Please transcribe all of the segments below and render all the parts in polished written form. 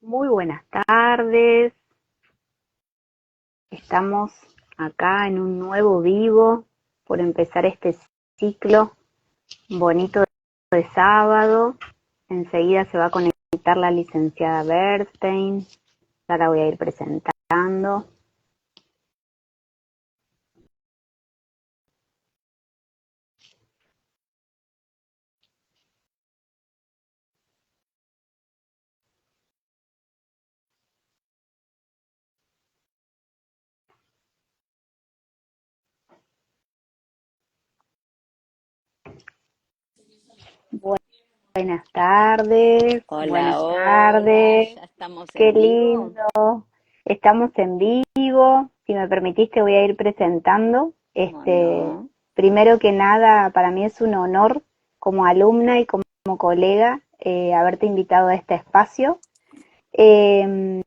Muy buenas tardes. Estamos acá en un nuevo vivo por empezar este ciclo bonito de sábado. Enseguida se va a conectar la licenciada Bernstein. Ya la voy a ir presentando. Buenas tardes, Hola, buenas hola, tardes. ya estamos Qué en vivo. lindo. Estamos en vivo. Si me permitís, te voy a ir presentando. ¿Cómo no? Primero que nada, para mí es un honor como alumna y como colega haberte invitado a este espacio. Eh,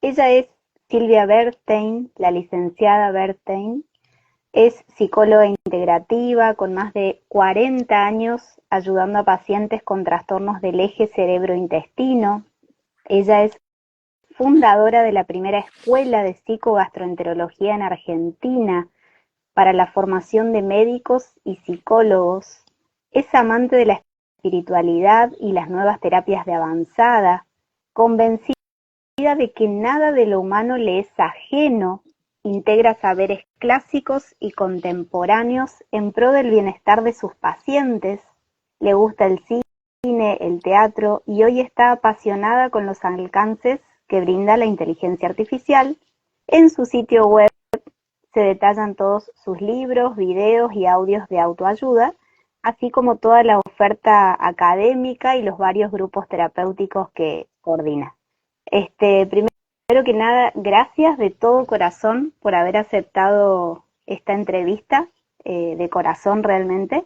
Ella es Silvia Bernstein, la licenciada Bernstein. Es psicóloga integrativa con más de 40 años ayudando a pacientes con trastornos del eje cerebro-intestino. Ella es fundadora de la primera escuela de psicogastroenterología en Argentina para la formación de médicos y psicólogos. Es amante de la espiritualidad y las nuevas terapias de avanzada, convencida de que nada de lo humano le es ajeno, integra saberes clásicos y contemporáneos en pro del bienestar de sus pacientes, le gusta el cine, el teatro y hoy está apasionada con los alcances que brinda la inteligencia artificial. En su sitio web se detallan todos sus libros, videos y audios de autoayuda, así como toda la oferta académica y los varios grupos terapéuticos que coordina. Primero que nada, gracias de todo corazón por haber aceptado esta entrevista, de corazón realmente,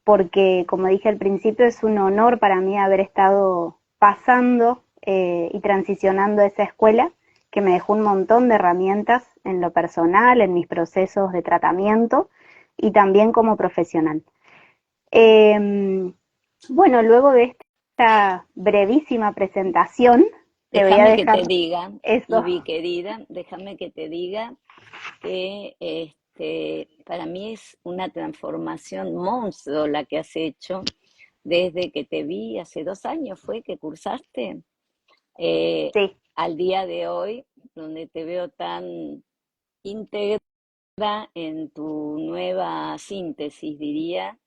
porque como dije al principio, es un honor para mí haber estado pasando y transicionando esa escuela que me dejó un montón de herramientas en lo personal, en mis procesos de tratamiento y también como profesional. Eh, bueno, luego de esta brevísima presentación, te voy a Déjame que dejar te diga, eso. Ivy querida, déjame que te diga que para mí es una transformación monstruo la que has hecho desde que te vi hace 2 años, fue que cursaste, eh, Sí, al día de hoy, donde te veo tan íntegra en tu nueva síntesis, diría.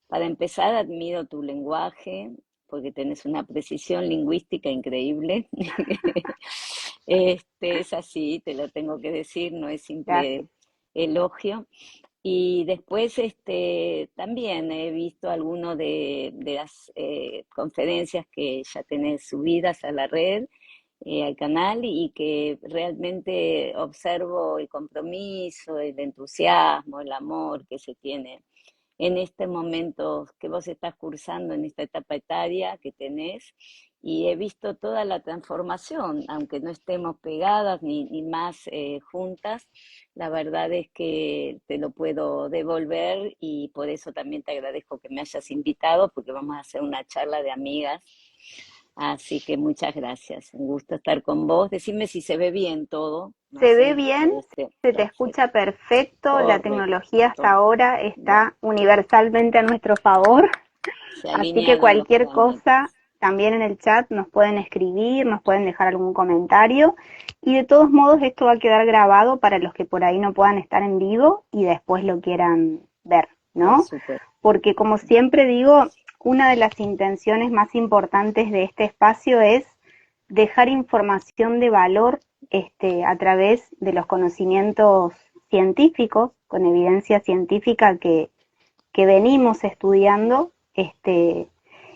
Para empezar, admiro tu lenguaje, porque tenés una precisión lingüística increíble. Es así, te lo tengo que decir, no es simple gracias. elogio. Y después también he visto algunas de las conferencias que ya tenés subidas a la red, al canal, y que realmente observo el compromiso, el entusiasmo, el amor que se tiene en este momento que vos estás cursando, en esta etapa etaria que tenés, y he visto toda la transformación, aunque no estemos pegadas ni más juntas, la verdad es que te lo puedo devolver y por eso también te agradezco que me hayas invitado, porque vamos a hacer una charla de amigas. Así que muchas gracias, un gusto estar con vos. Decime si se ve bien todo, no Se ve sé, bien, se te perfecto, escucha perfecto, la tecnología hasta correcto. ahora Bueno, está universalmente a nuestro favor, se así que alinearon los cualquier planetas. cosa, también en el chat nos pueden escribir, nos pueden dejar algún comentario y de todos modos esto va a quedar grabado para los que por ahí no puedan estar en vivo y después lo quieran ver, Por ¿no? supuesto. Porque como siempre digo, una de las intenciones más importantes de este espacio es dejar información de valor a través de los conocimientos científicos, con evidencia científica que venimos estudiando,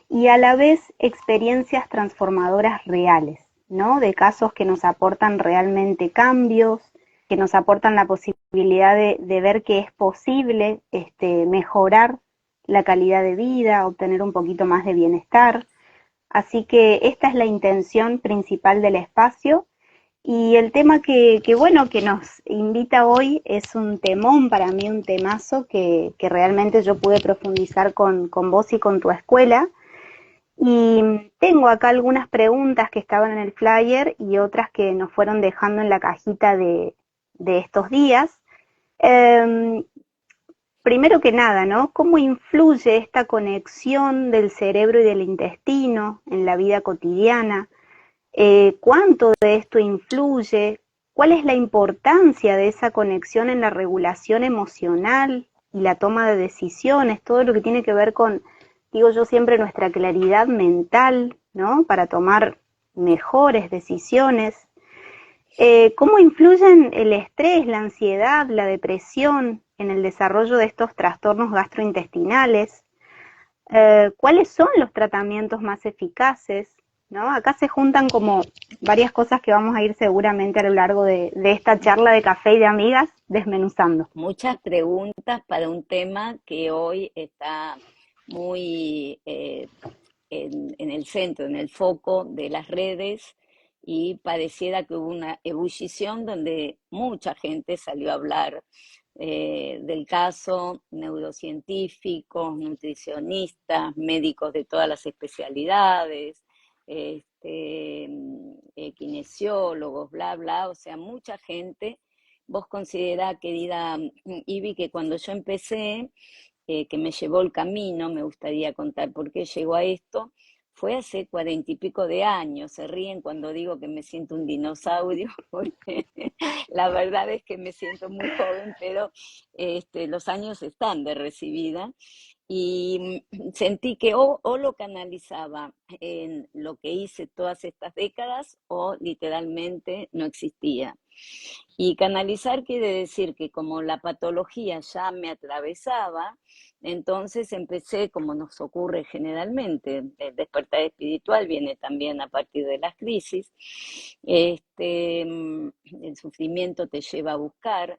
y a la vez experiencias transformadoras reales, ¿no? De casos que nos aportan realmente cambios, que nos aportan la posibilidad de ver que es posible mejorar la calidad de vida, obtener un poquito más de bienestar. Así que esta es la intención principal del espacio y el tema bueno, que nos invita hoy es un temón para mí, un temazo que realmente yo pude profundizar con vos y con tu escuela, Y tengo acá algunas preguntas que estaban en el flyer y otras que nos fueron dejando en la cajita de estos días. Eh, Primero que nada, ¿no? ¿Cómo influye esta conexión del cerebro y del intestino en la vida cotidiana? ¿Cuánto de esto influye? ¿Cuál es la importancia de esa conexión en la regulación emocional y la toma de decisiones? Todo lo que tiene que ver con, digo yo siempre, nuestra claridad mental, ¿no? Para tomar mejores decisiones. ¿Cómo influyen el estrés, la ansiedad, la depresión en el desarrollo de estos trastornos gastrointestinales? ¿Cuáles son los tratamientos más eficaces? ¿No? Acá se juntan como varias cosas que vamos a ir seguramente a lo largo de esta charla de café y de amigas desmenuzando. Muchas preguntas para un tema que hoy está muy en el centro, en el foco de las redes, y pareciera que hubo una ebullición donde mucha gente salió a hablar del caso, neurocientíficos, nutricionistas, médicos de todas las especialidades, kinesiólogos, bla, bla, o sea, mucha gente. Vos considerá, querida Ivy, que cuando yo empecé, que me llevó el camino, me gustaría contar por qué llegó a esto, fue hace 40 y pico de años. Se ríen cuando digo que me siento un dinosaurio, porque la verdad es que me siento muy joven, pero los años están de recibida. Y sentí que o lo canalizaba en lo que hice todas estas décadas o literalmente no existía. Y canalizar quiere decir que como la patología ya me atravesaba, entonces empecé, como nos ocurre generalmente, el despertar espiritual viene también a partir de las crisis, el sufrimiento te lleva a buscar,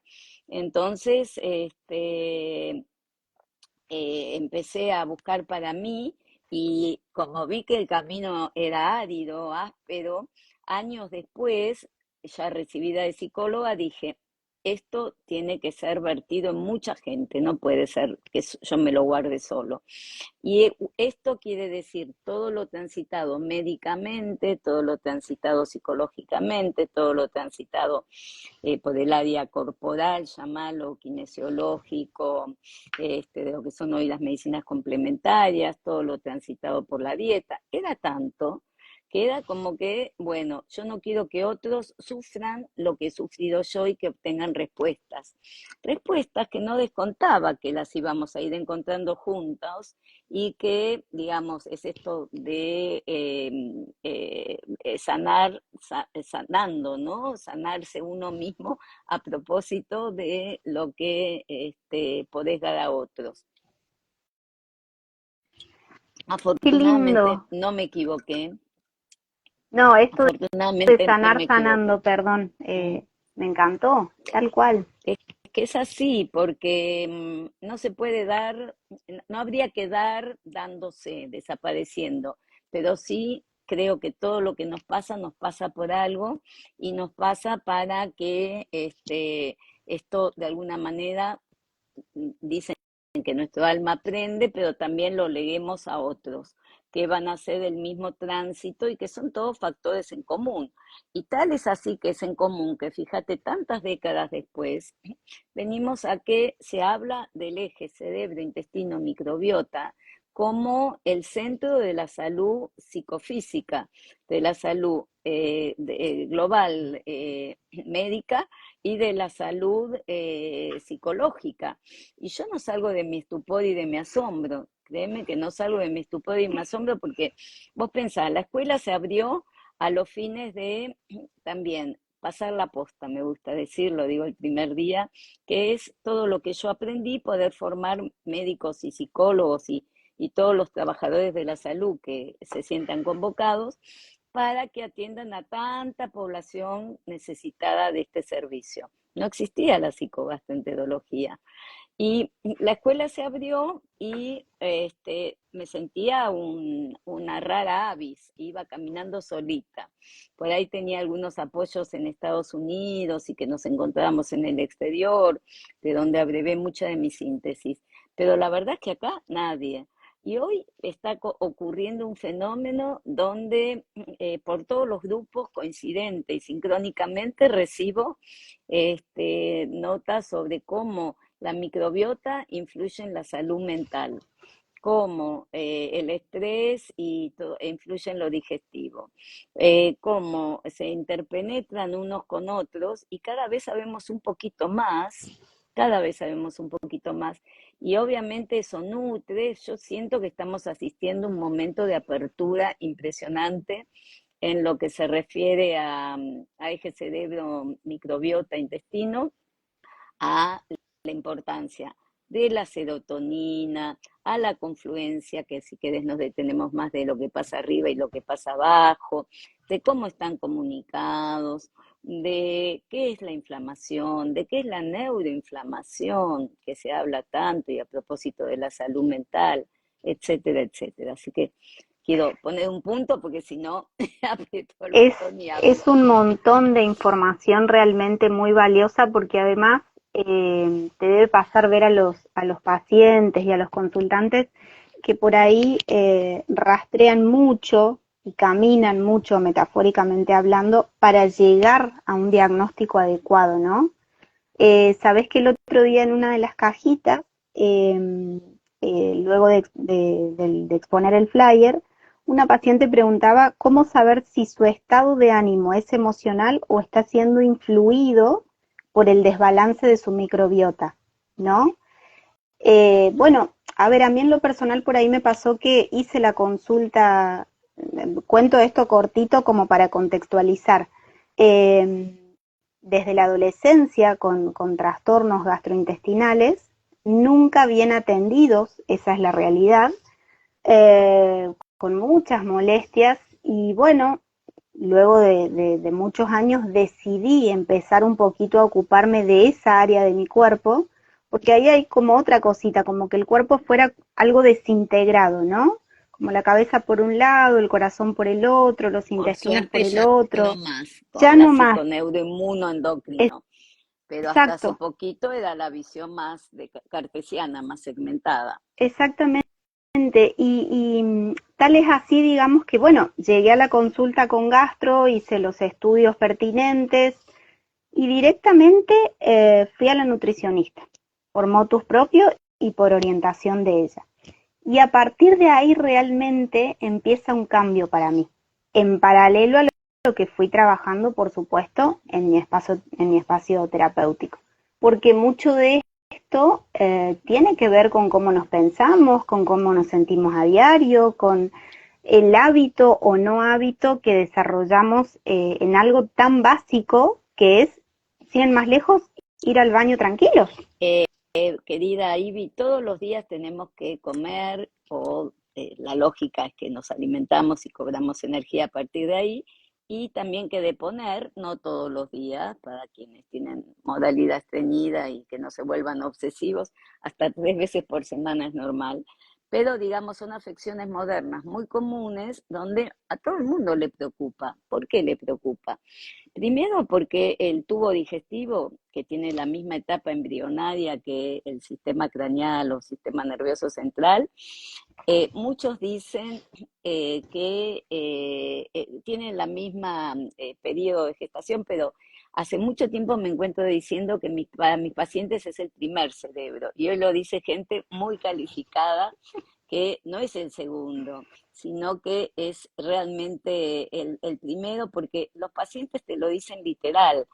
entonces empecé a buscar para mí, y como vi que el camino era árido, áspero, años después, ya recibida de psicóloga, dije, esto tiene que ser vertido en mucha gente, no puede ser que yo me lo guarde solo. Y esto quiere decir todo lo transitado médicamente, todo lo transitado psicológicamente, todo lo transitado por el área corporal, llamarlo kinesiológico, de lo que son hoy las medicinas complementarias, todo lo transitado por la dieta. Era tanto que era como que, bueno, yo no quiero que otros sufran lo que he sufrido yo y que obtengan respuestas. Respuestas que no descontaba que las íbamos a ir encontrando juntos, y que, digamos, es esto de sanando, ¿no? Sanarse uno mismo a propósito de lo que podés dar a otros. Qué Afortunadamente lindo. no me equivoqué, No, esto de afortunadamente no sanar me equivoqué. sanando, perdón, me encantó, tal cual. Es que es así, porque no se puede dar, no habría que dar dándose, desapareciendo, pero sí creo que todo lo que nos pasa por algo, y nos pasa para que esto de alguna manera, dicen que nuestro alma aprende, pero también lo leguemos a otros, que van a hacer el mismo tránsito y que son todos factores en común. Y tal es así que es en común que, fíjate, tantas décadas después, venimos a que se habla del eje cerebro-intestino-microbiota como el centro de la salud psicofísica, de la salud global médica, y de la salud psicológica. Y yo no salgo de mi estupor y de mi asombro, créeme que no salgo de mi estupor y mi asombro, porque vos pensás, la escuela se abrió a los fines de también pasar la posta, me gusta decirlo, digo el primer día, que es todo lo que yo aprendí, poder formar médicos y psicólogos y todos los trabajadores de la salud que se sientan convocados para que atiendan a tanta población necesitada de este servicio. No existía la psicogastroenterología. Y la escuela se abrió y me sentía una rara avis, iba caminando solita. Por ahí tenía algunos apoyos en Estados Unidos y que nos encontrábamos en el exterior, de donde abrevé mucha de mi síntesis. Pero la verdad es que acá nadie. Y hoy está ocurriendo un fenómeno donde por todos los grupos coincidente y sincrónicamente recibo notas sobre cómo la microbiota influye en la salud mental, cómo el estrés influye en lo digestivo, cómo se interpenetran unos con otros y cada vez sabemos un poquito más, y obviamente eso nutre. Yo siento que estamos asistiendo a un momento de apertura impresionante en lo que se refiere a eje cerebro, microbiota, intestino, a la importancia de la serotonina, a la confluencia, que si querés nos detenemos más de lo que pasa arriba y lo que pasa abajo, de cómo están comunicados, de qué es la inflamación, de qué es la neuroinflamación, que se habla tanto, y a propósito de la salud mental, etcétera, etcétera. Así que quiero poner un punto porque si no aprieto el Es, botón y es hablo. un montón de información realmente muy valiosa porque además te debe pasar ver a los pacientes y a los consultantes que por ahí rastrean mucho y caminan mucho, metafóricamente hablando, para llegar a un diagnóstico adecuado, ¿no? Sabés que el otro día en una de las cajitas, luego de exponer el flyer, una paciente preguntaba cómo saber si su estado de ánimo es emocional o está siendo influido por el desbalance de su microbiota, ¿no? Bueno, a ver, a mí en lo personal por ahí me pasó que hice la consulta, cuento esto cortito como para contextualizar. Eh, Desde la adolescencia con trastornos gastrointestinales, nunca bien atendidos, esa es la realidad, con muchas molestias y bueno, luego de muchos años decidí empezar un poquito a ocuparme de esa área de mi cuerpo, porque ahí hay como otra cosita, como que el cuerpo fuera algo desintegrado, ¿no? Como la cabeza por un lado, el corazón por el otro, los Por intestinos por suerte el ya no otro, más ya con la no más, psiconeuroinmunoendocrino, pero hasta hace exacto, poquito era la visión más cartesiana, más segmentada. exactamente. Y tal es así, digamos que, bueno, llegué a la consulta con gastro, hice los estudios pertinentes y directamente fui a la nutricionista, por motus propio y por orientación de ella. Y a partir de ahí realmente empieza un cambio para mí, en paralelo a lo que fui trabajando, por supuesto, en mi espacio terapéutico. Porque mucho de esto tiene que ver con cómo nos pensamos, con cómo nos sentimos a diario, con el hábito o no hábito que desarrollamos en algo tan básico que es, sin ir más lejos, ir al baño tranquilos. Querida Ivy, todos los días tenemos que comer, o la lógica es que nos alimentamos y cobramos energía a partir de ahí, y también que deponer, no todos los días, para quienes tienen modalidad estreñida y que no se vuelvan obsesivos, hasta 3 veces por semana es normal. Pero digamos, son afecciones modernas muy comunes donde a todo el mundo le preocupa. ¿Por qué le preocupa? Primero porque el tubo digestivo, que tiene la misma etapa embrionaria que el sistema craneal o sistema nervioso central, muchos dicen que tienen la misma periodo de gestación, pero hace mucho tiempo me encuentro diciendo que para mis pacientes es el primer cerebro, y hoy lo dice gente muy calificada, que no es el segundo, sino que es realmente el primero, porque los pacientes te lo dicen literal.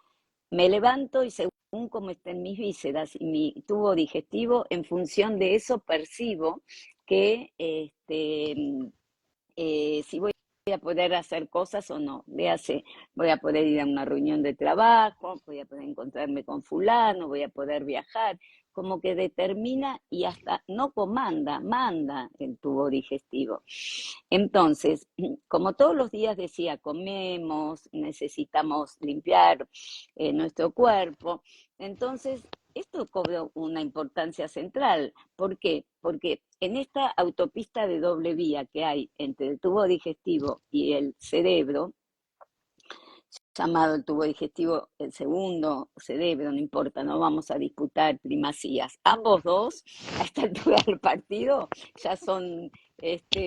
Me levanto y según cómo estén mis vísceras y mi tubo digestivo, en función de eso percibo que si voy a poder hacer cosas o no. Véase, voy a poder ir a una reunión de trabajo, voy a poder encontrarme con fulano, voy a poder viajar, como que determina y hasta no comanda, manda el tubo digestivo. Entonces, como todos los días decía, comemos, necesitamos limpiar nuestro cuerpo, entonces esto cobra una importancia central. ¿Por qué? Porque en esta autopista de doble vía que hay entre el tubo digestivo y el cerebro, llamado el tubo digestivo el segundo cerebro, no importa, no vamos a disputar primacías. Ambos dos, a esta altura del partido, ya son,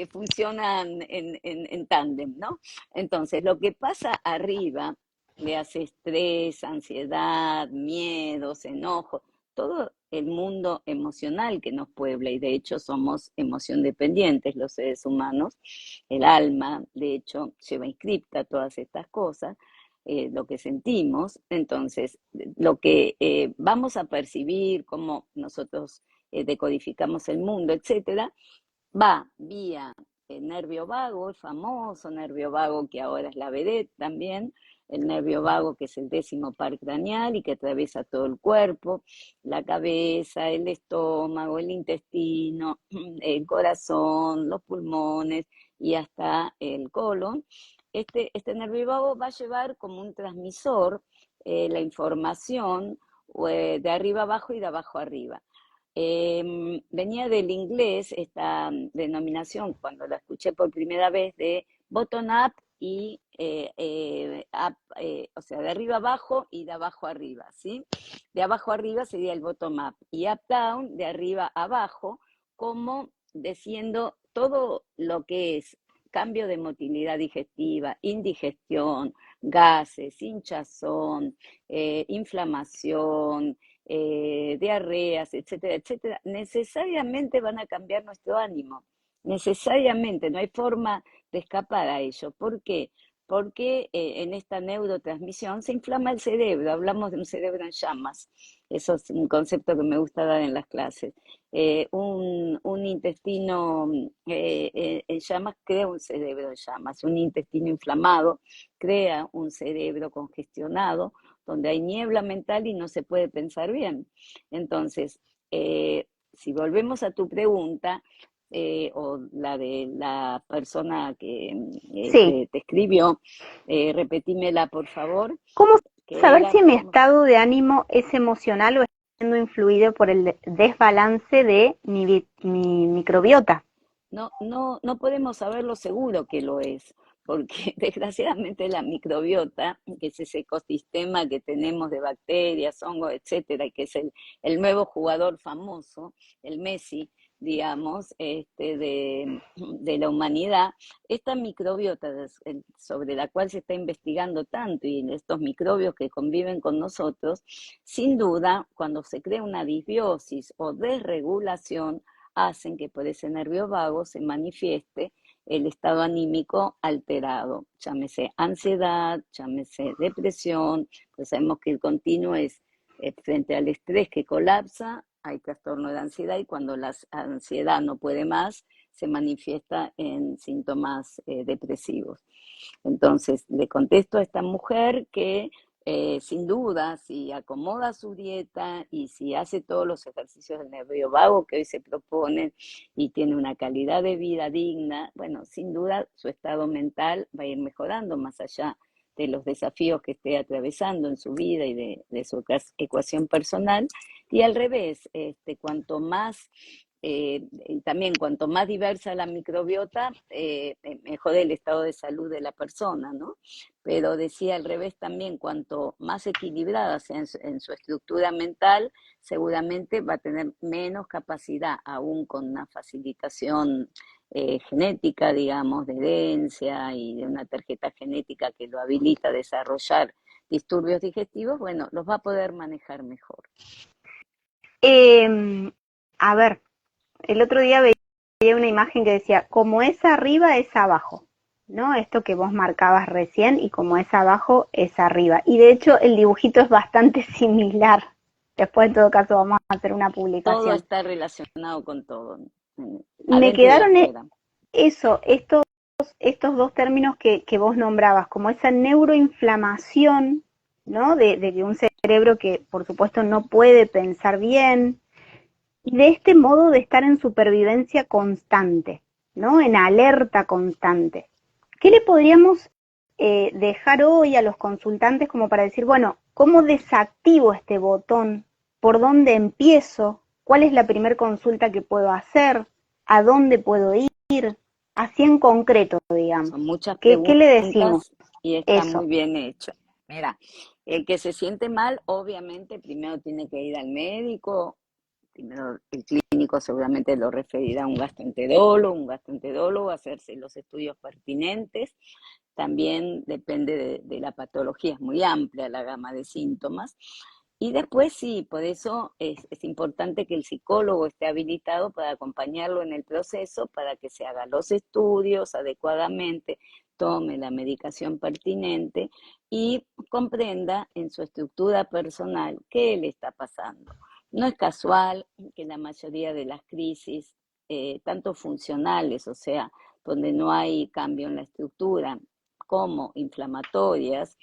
funcionan en tándem, ¿no? Entonces, lo que pasa arriba, le hace estrés, ansiedad, miedos, enojo, todo el mundo emocional que nos puebla, y de hecho somos emoción dependientes los seres humanos, el alma, de hecho, lleva inscripta todas estas cosas, lo que sentimos. Entonces, lo que vamos a percibir, cómo nosotros decodificamos el mundo, etcétera, va vía el nervio vago, el famoso nervio vago que ahora es la vedette también, el nervio vago que es el 10º par craneal y que atraviesa todo el cuerpo, la cabeza, el estómago, el intestino, el corazón, los pulmones y hasta el colon. Este nervio vago va a llevar como un transmisor la información de arriba abajo y de abajo arriba. Venía del inglés esta denominación, cuando la escuché por primera vez, de bottom up y up, o sea, de arriba abajo y de abajo arriba, ¿sí? De abajo arriba sería el bottom up y up down, de arriba abajo, como diciendo todo lo que es cambio de motilidad digestiva, indigestión, gases, hinchazón, inflamación, diarreas, etcétera, etcétera, necesariamente van a cambiar nuestro ánimo. Necesariamente, no hay forma de escapar a ello. ¿Por qué? Porque en esta neurotransmisión se inflama el cerebro. Hablamos de un cerebro en llamas. Eso es un concepto que me gusta dar en las clases. Un intestino en llamas crea un cerebro en llamas. Un intestino inflamado crea un cerebro congestionado, donde hay niebla mental y no se puede pensar bien. Entonces, si volvemos a tu pregunta, o la de la persona que Sí. te escribió, repetímela por favor. ¿Cómo Que saber era si mi como, estado de ánimo es emocional o está siendo influido por el desbalance de mi microbiota? no podemos saberlo seguro que lo es, porque desgraciadamente la microbiota, que es ese ecosistema que tenemos de bacterias, hongos, etcétera, y que es el nuevo jugador famoso, el Messi, digamos, de la humanidad, esta microbiota sobre la cual se está investigando tanto, y estos microbios que conviven con nosotros, sin duda, cuando se crea una disbiosis o desregulación, hacen que por ese nervio vago se manifieste el estado anímico alterado, llámese ansiedad, llámese depresión, pues sabemos que el continuo es frente al estrés que colapsa, hay trastorno de ansiedad, y cuando la ansiedad no puede más, se manifiesta en síntomas depresivos. Entonces, le contesto a esta mujer que sin duda, si acomoda su dieta y si hace todos los ejercicios del nervio vago que hoy se proponen y tiene una calidad de vida digna, bueno, sin duda su estado mental va a ir mejorando más allá de los desafíos que esté atravesando en su vida y de su ecuación personal. Y al revés, cuanto más y también cuanto más diversa la microbiota, mejor el estado de salud de la persona, ¿no? Pero decía al revés también, cuanto más equilibrada sea en su estructura mental, seguramente va a tener menos capacidad, aún con una facilitación genética, digamos, de herencia y de una tarjeta genética que lo habilita a desarrollar disturbios digestivos, bueno, los va a poder manejar mejor. A ver, el otro día veía una imagen que decía, como es arriba es abajo, ¿no? Esto que vos marcabas recién, y como es abajo es arriba. Y de hecho el dibujito es bastante similar. Después en todo caso vamos a hacer una Todo publicación. está relacionado con todo, Me adentro y quedaron afuera. estos dos términos que vos nombrabas, como esa neuroinflamación, ¿no? De que un cerebro que por supuesto no puede pensar bien, y de este modo de estar en supervivencia constante, ¿no? En alerta constante. ¿Qué le podríamos dejar hoy a los consultantes como para decir, bueno, ¿cómo desactivo este botón? ¿Por dónde empiezo? ¿Cuál es la primera consulta que puedo hacer? ¿A dónde puedo ir? Así en concreto, digamos. Son muchas ¿Qué le decimos? preguntas y está Eso. muy bien hecho. Mira, el que se siente mal, obviamente, primero tiene que ir al médico. Primero, el clínico seguramente lo referirá a un gastroenterólogo, hacerse los estudios pertinentes. También depende de la patología, es muy amplia la gama de síntomas. Y después sí, por eso es importante que el psicólogo esté habilitado para acompañarlo en el proceso, para que se hagan los estudios adecuadamente, tome la medicación pertinente y comprenda en su estructura personal qué le está pasando. No es casual que la mayoría de las crisis, tanto funcionales, o sea, donde no hay cambio en la estructura, como inflamatorias,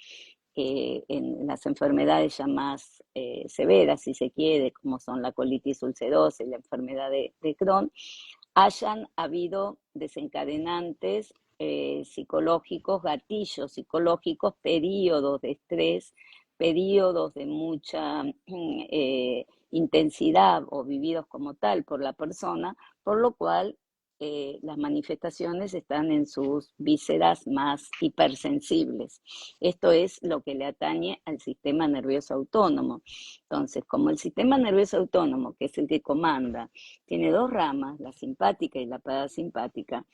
en las enfermedades ya más severas, si se quiere, como son la colitis ulcerosa y la enfermedad de Crohn, hayan habido desencadenantes psicológicos, gatillos psicológicos, periodos de estrés, periodos de mucha intensidad o vividos como tal por la persona, por lo cual las manifestaciones están en sus vísceras más hipersensibles. Esto es lo que le atañe al sistema nervioso autónomo. Entonces, como el sistema nervioso autónomo, que es el que comanda, tiene dos ramas, la simpática y la parasimpática,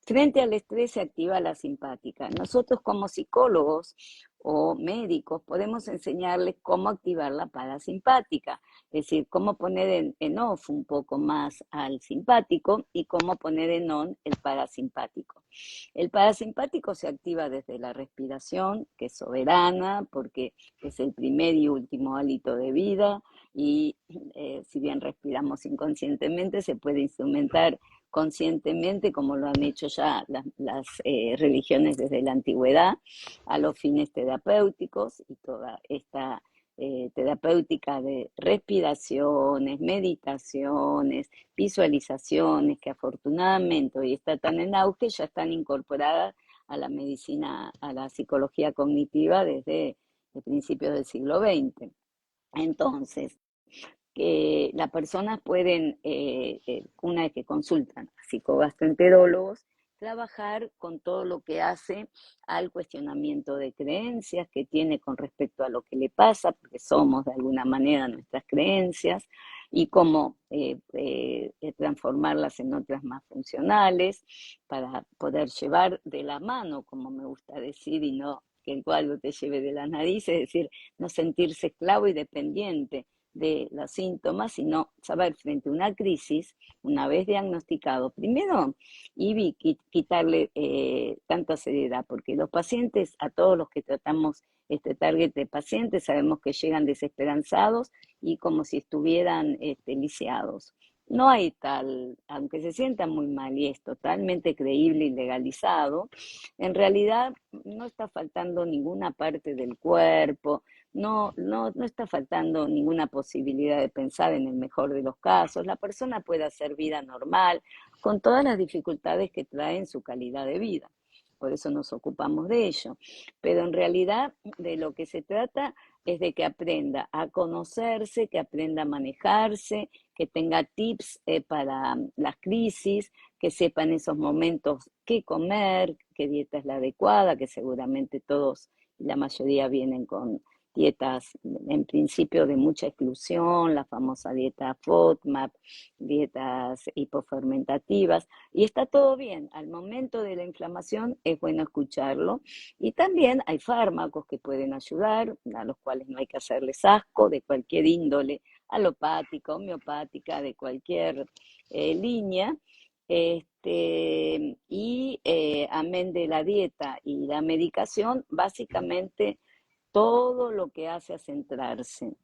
frente al estrés se activa la simpática. Nosotros como psicólogos o médicos podemos enseñarles cómo activar la parasimpática, es decir, cómo poner en off un poco más al simpático y cómo poner en on el parasimpático. El parasimpático se activa desde la respiración, que es soberana, porque es el primer y último hálito de vida, y si bien respiramos inconscientemente, se puede instrumentar conscientemente, como lo han hecho ya las religiones desde la antigüedad, a los fines terapéuticos, y toda esta terapéutica de respiraciones, meditaciones, visualizaciones, que afortunadamente hoy está tan en auge, ya están incorporadas a la medicina, a la psicología cognitiva desde el principio del siglo XX. Entonces, que las personas pueden, una vez que consultan a psicogastroenterólogos, trabajar con todo lo que hace al cuestionamiento de creencias que tiene con respecto a lo que le pasa, porque somos de alguna manera nuestras creencias, y cómo transformarlas en otras más funcionales, para poder llevar de la mano, como me gusta decir, y no que el cuadro te lleve de la nariz, es decir, no sentirse esclavo y dependiente de los síntomas, sino saber frente a una crisis, una vez diagnosticado, primero, y quitarle tanta seriedad, porque los pacientes, a todos los que tratamos este target de pacientes, sabemos que llegan desesperanzados y como si estuvieran lisiados. No hay tal, aunque se sientan muy mal y es totalmente creíble y legalizado, en realidad no está faltando ninguna parte del cuerpo, no está faltando ninguna posibilidad de pensar en el mejor de los casos. La persona puede hacer vida normal con todas las dificultades que traen su calidad de vida. Por eso nos ocupamos de ello. Pero en realidad de lo que se trata es de que aprenda a conocerse, que aprenda a manejarse, que tenga tips para las crisis, que sepa en esos momentos qué comer, qué dieta es la adecuada, que seguramente todos, la mayoría vienen con dietas en principio de mucha exclusión, la famosa dieta FODMAP, dietas hipofermentativas, y está todo bien. Al momento de la inflamación es bueno escucharlo, y también hay fármacos que pueden ayudar, a los cuales no hay que hacerles asco, de cualquier índole, alopática, homeopática, de cualquier línea. Amén de la dieta y la medicación, básicamente todo lo que hace a centrarse.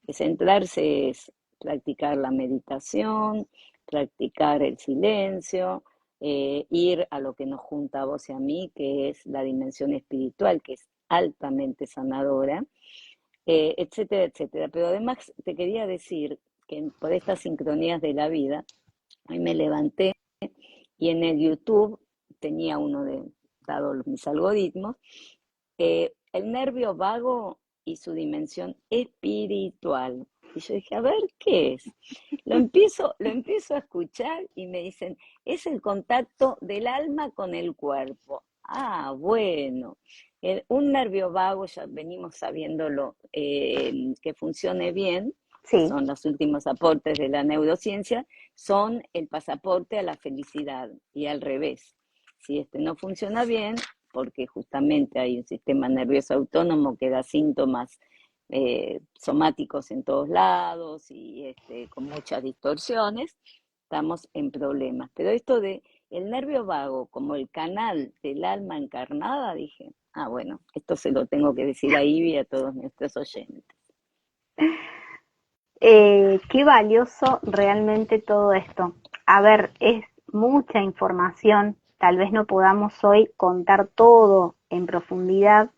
Centrarse es practicar la meditación, practicar el silencio, ir a lo que nos junta a vos y a mí, que es la dimensión espiritual, que es altamente sanadora, etcétera, etcétera. Pero además te quería decir que por estas sincronías de la vida, hoy me levanté y en el YouTube tenía uno de, dado mis algoritmos, el nervio vago y su dimensión espiritual. Y yo dije, a ver, ¿qué es? Lo empiezo a escuchar y me dicen, es el contacto del alma con el cuerpo. Ah, bueno. Un nervio vago, ya venimos sabiéndolo, que funcione bien, que Sí. son los últimos aportes de la neurociencia, son el pasaporte a la felicidad y al revés. Si este no funciona bien, porque justamente hay un sistema nervioso autónomo que da síntomas somáticos en todos lados y con muchas distorsiones, estamos en problemas. Pero esto de el nervio vago como el canal del alma encarnada, dije, ah, bueno, esto se lo tengo que decir a Ivy y a todos nuestros oyentes. Qué valioso realmente todo esto. A ver, es mucha información, tal vez no podamos hoy contar todo en profundidad,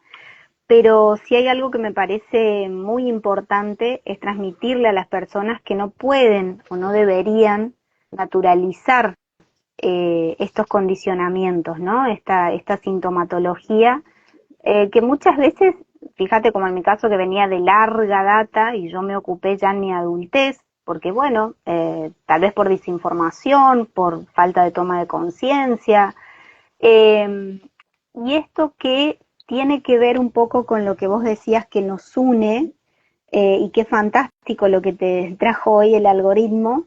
pero sí hay algo que me parece muy importante, es transmitirle a las personas que no pueden o no deberían naturalizar estos condicionamientos, ¿no? Esta sintomatología, que muchas veces, fíjate como en mi caso que venía de larga data y yo me ocupé ya en mi adultez, porque bueno, tal vez por desinformación, por falta de toma de conciencia, eh, y esto que tiene que ver un poco con lo que vos decías que nos une, y qué fantástico lo que te trajo hoy el algoritmo,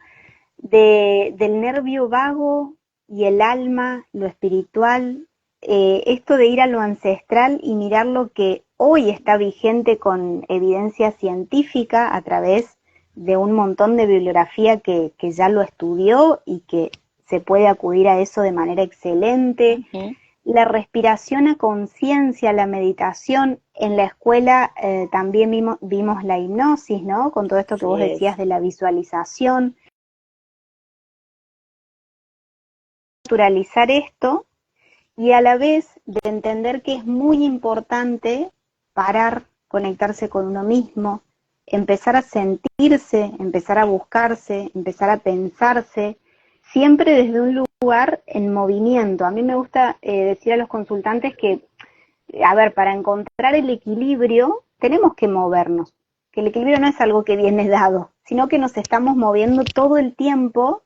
del nervio vago y el alma, lo espiritual, esto de ir a lo ancestral y mirar lo que hoy está vigente con evidencia científica a través de un montón de bibliografía que ya lo estudió y que se puede acudir a eso de manera excelente. Uh-huh. La respiración a conciencia, la meditación, en la escuela también vimos la hipnosis, ¿no? Con todo esto que Así vos decías es. de la visualización. Naturalizar esto y a la vez de entender que es muy importante parar, conectarse con uno mismo, empezar a sentirse, empezar a buscarse, empezar a pensarse, siempre desde un lugar en movimiento. A mí me gusta decir a los consultantes que, a ver, para encontrar el equilibrio tenemos que movernos, que el equilibrio no es algo que viene dado, sino que nos estamos moviendo todo el tiempo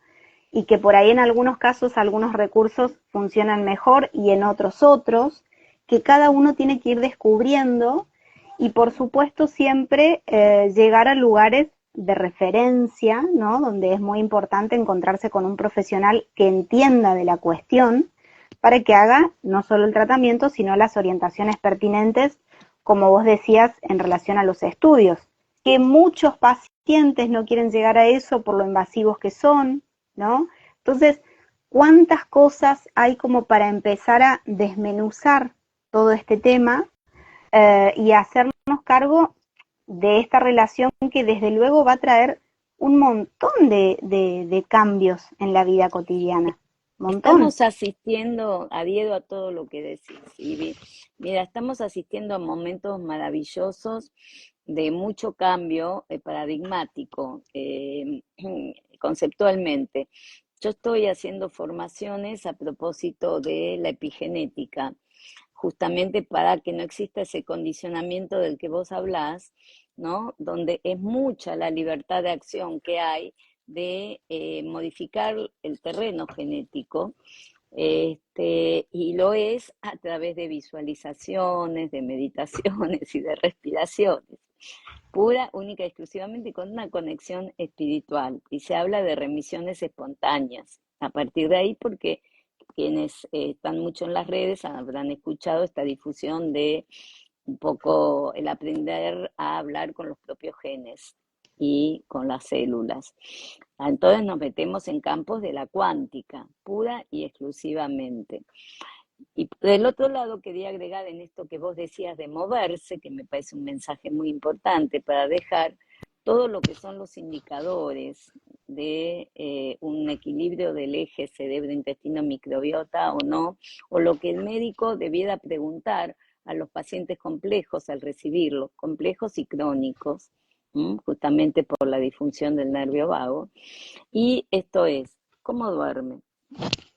y que por ahí en algunos casos algunos recursos funcionan mejor y en otros, que cada uno tiene que ir descubriendo y por supuesto siempre llegar a lugares de referencia, ¿no? Donde es muy importante encontrarse con un profesional que entienda de la cuestión para que haga no solo el tratamiento, sino las orientaciones pertinentes, como vos decías, en relación a los estudios. Que muchos pacientes no quieren llegar a eso por lo invasivos que son, ¿no? Entonces, ¿cuántas cosas hay como para empezar a desmenuzar todo este tema y hacernos cargo de esta relación que desde luego va a traer un montón de cambios en la vida cotidiana? Montón. Estamos asistiendo, adhiero a todo lo que decís, Ivy. Mira, estamos asistiendo a momentos maravillosos de mucho cambio paradigmático, conceptualmente. Yo estoy haciendo formaciones a propósito de la epigenética, justamente para que no exista ese condicionamiento del que vos hablás, ¿no? Donde es mucha la libertad de acción que hay de modificar el terreno genético, y lo es a través de visualizaciones, de meditaciones y de respiraciones, pura, única y exclusivamente con una conexión espiritual. Y se habla de remisiones espontáneas. A partir de ahí, porque quienes están mucho en las redes habrán escuchado esta difusión de un poco el aprender a hablar con los propios genes y con las células. Entonces nos metemos en campos de la cuántica, pura y exclusivamente. Y del otro lado quería agregar en esto que vos decías de moverse, que me parece un mensaje muy importante para dejar todo lo que son los indicadores de un equilibrio del eje cerebro-intestino-microbiota o no, o lo que el médico debiera preguntar a los pacientes complejos al recibirlos, complejos y crónicos, justamente por la disfunción del nervio vago. Y esto es, ¿cómo duerme?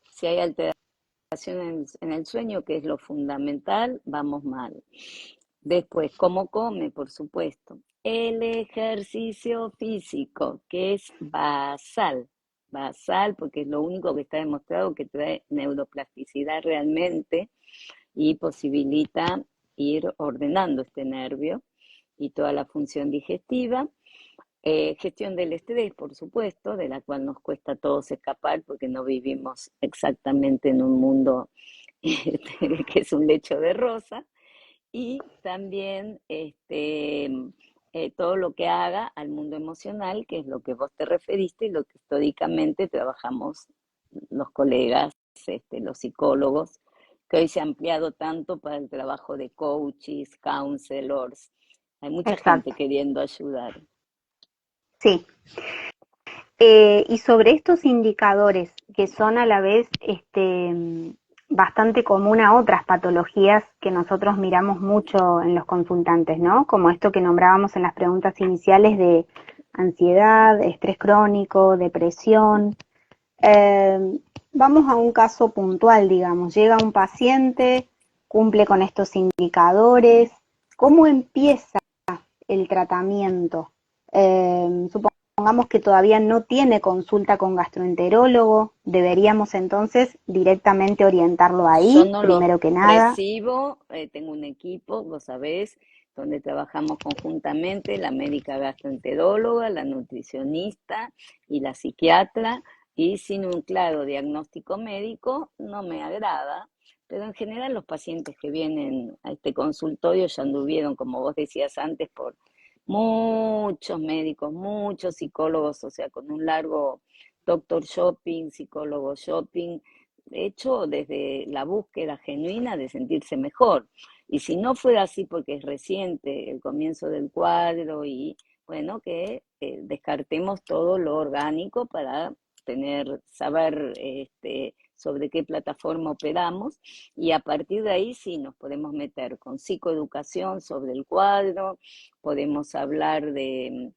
Si hay alteraciones en el sueño, que es lo fundamental, vamos mal. Después, ¿cómo come? Por supuesto. El ejercicio físico, que es basal, porque es lo único que está demostrado que trae neuroplasticidad realmente y posibilita ir ordenando este nervio y toda la función digestiva. Gestión del estrés, por supuesto, de la cual nos cuesta a todos escapar porque no vivimos exactamente en un mundo que es un lecho de rosa. Y también todo lo que haga al mundo emocional, que es lo que vos te referiste y lo que históricamente trabajamos los colegas, los psicólogos, que hoy se ha ampliado tanto para el trabajo de coaches, counselors. Hay mucha gente Exacto, queriendo ayudar. sí. Y sobre estos indicadores que son a la vez bastante común a otras patologías que nosotros miramos mucho en los consultantes, ¿no? Como esto que nombrábamos en las preguntas iniciales de ansiedad, estrés crónico, depresión. Eh, Vamos a un caso puntual, digamos. Llega un paciente, cumple con estos indicadores. ¿Cómo empieza el tratamiento? Supongamos que todavía no tiene consulta con gastroenterólogo, deberíamos entonces directamente orientarlo Yo ahí, no los primero que nada. recibo, tengo un equipo, vos sabés, donde trabajamos conjuntamente la médica gastroenteróloga, la nutricionista y la psiquiatra, y sin un claro diagnóstico médico no me agrada, pero en general los pacientes que vienen a este consultorio ya anduvieron, como vos decías antes, por muchos médicos, muchos psicólogos, o sea, con un largo doctor shopping, psicólogo shopping, hecho desde la búsqueda genuina de sentirse mejor. Y si no fuera así porque es reciente el comienzo del cuadro y bueno, que descartemos todo lo orgánico para saber sobre qué plataforma operamos y a partir de ahí sí nos podemos meter con psicoeducación sobre el cuadro, podemos hablar de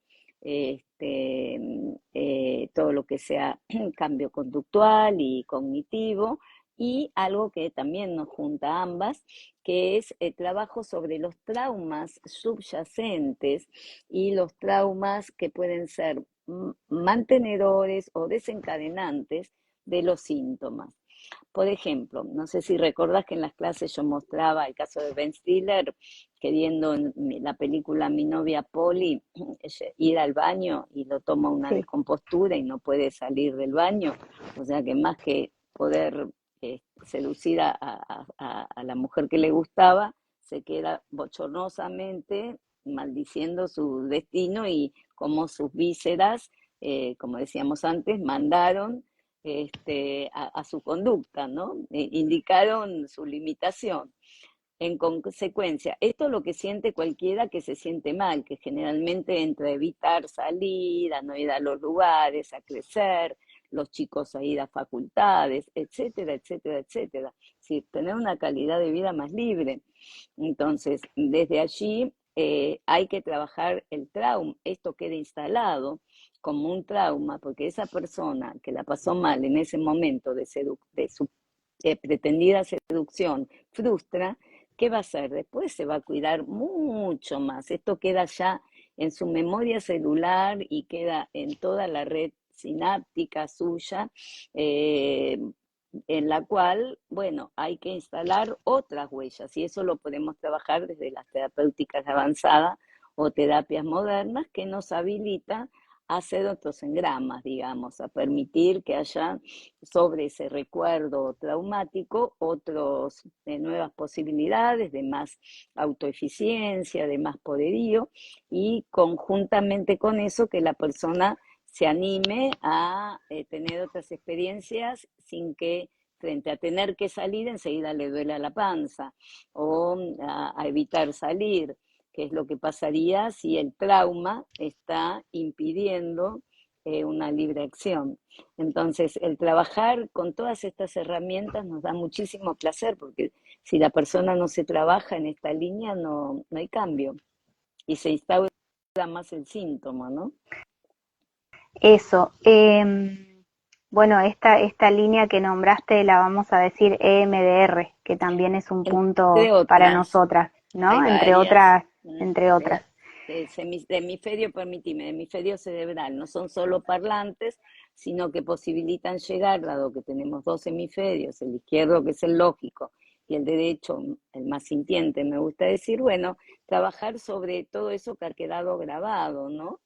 todo lo que sea cambio conductual y cognitivo, y algo que también nos junta a ambas, que es el trabajo sobre los traumas subyacentes y los traumas que pueden ser mantenedores o desencadenantes de los síntomas. Por ejemplo, no sé si recordás que en las clases yo mostraba el caso de Ben Stiller, queriendo en la película Mi novia Polly ir al baño y lo toma una Sí, descompostura y no puede salir del baño. O sea que más que poder seducir a la mujer que le gustaba, se queda bochornosamente maldiciendo su destino y como sus vísceras, como decíamos antes, mandaron a su conducta, ¿no? Indicaron su limitación. En consecuencia, esto es lo que siente cualquiera que se siente mal, que generalmente entre evitar salir, a no ir a los lugares, a crecer, los chicos a ir a facultades, etcétera, etcétera, etcétera. Sí, tener una calidad de vida más libre. Entonces, desde allí hay que trabajar el trauma, esto queda instalado como un trauma, porque esa persona que la pasó mal en ese momento de su pretendida seducción frustra, ¿qué va a hacer? Después se va a cuidar mucho más. Esto queda ya en su memoria celular y queda en toda la red sináptica suya, eh, en la cual, bueno, hay que instalar otras huellas y eso lo podemos trabajar desde las terapéuticas avanzadas o terapias modernas que nos habilita a hacer otros engramas, digamos, a permitir que haya sobre ese recuerdo traumático otras nuevas posibilidades de más autoeficiencia, de más poderío y conjuntamente con eso que la persona se anime a tener otras experiencias sin que frente a tener que salir enseguida le duela la panza o a evitar salir, que es lo que pasaría si el trauma está impidiendo una libre acción. Entonces, el trabajar con todas estas herramientas nos da muchísimo placer, porque si la persona no se trabaja en esta línea, no hay cambio y se instaura más el síntoma, ¿no? eso. Bueno, esta línea que nombraste la vamos a decir EMDR, que también es un Entre punto para otras, nosotras, hay ¿no? varias. Entre otras. De hemisferio, permitime, de hemisferio cerebral, no son solo parlantes, sino que posibilitan llegar, dado que tenemos dos hemisferios, el izquierdo que es el lógico y el derecho, el más sintiente, me gusta decir, bueno, trabajar sobre todo eso que ha quedado grabado, ¿no?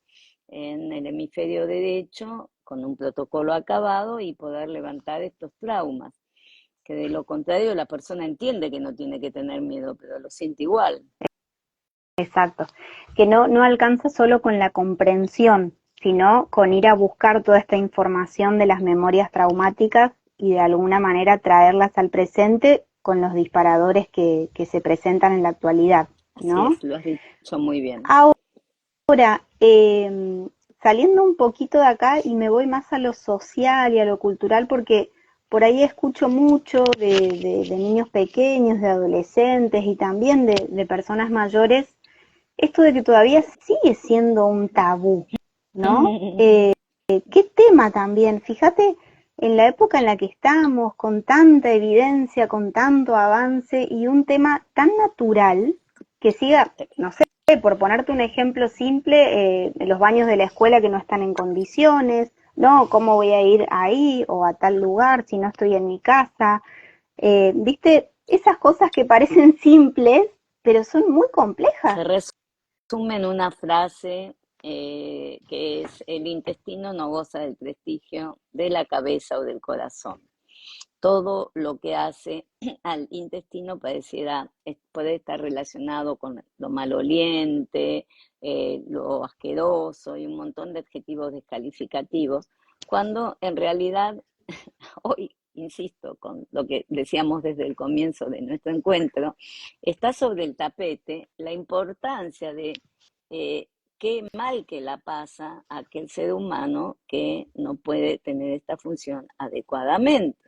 En el hemisferio derecho, con un protocolo acabado y poder levantar estos traumas, que de lo contrario la persona entiende que no tiene que tener miedo, pero lo siente igual. Exacto. Que no alcanza solo con la comprensión, sino con ir a buscar toda esta información de las memorias traumáticas y de alguna manera traerlas al presente con los disparadores que se presentan en la actualidad, Así ¿no? es, lo has dicho muy bien. Ahora, saliendo un poquito de acá y me voy más a lo social y a lo cultural, porque por ahí escucho mucho de niños pequeños, de adolescentes y también de personas mayores, esto de que todavía sigue siendo un tabú, ¿no? ¿Qué tema también? Fíjate en la época en la que estamos, con tanta evidencia, con tanto avance y un tema tan natural que siga, no sé, por ponerte un ejemplo simple, los baños de la escuela que no están en condiciones, ¿no? ¿Cómo voy a ir ahí o a tal lugar si no estoy en mi casa? ¿Viste? Esas cosas que parecen simples, pero son muy Se complejas. resume en una frase que es: el intestino no goza del prestigio de la cabeza o del corazón. Todo lo que hace al intestino pareciera puede estar relacionado con lo maloliente, lo asqueroso y un montón de adjetivos descalificativos, cuando en realidad hoy, insisto, con lo que decíamos desde el comienzo de nuestro encuentro, está sobre el tapete la importancia de qué mal que la pasa aquel ser humano que no puede tener esta función adecuadamente.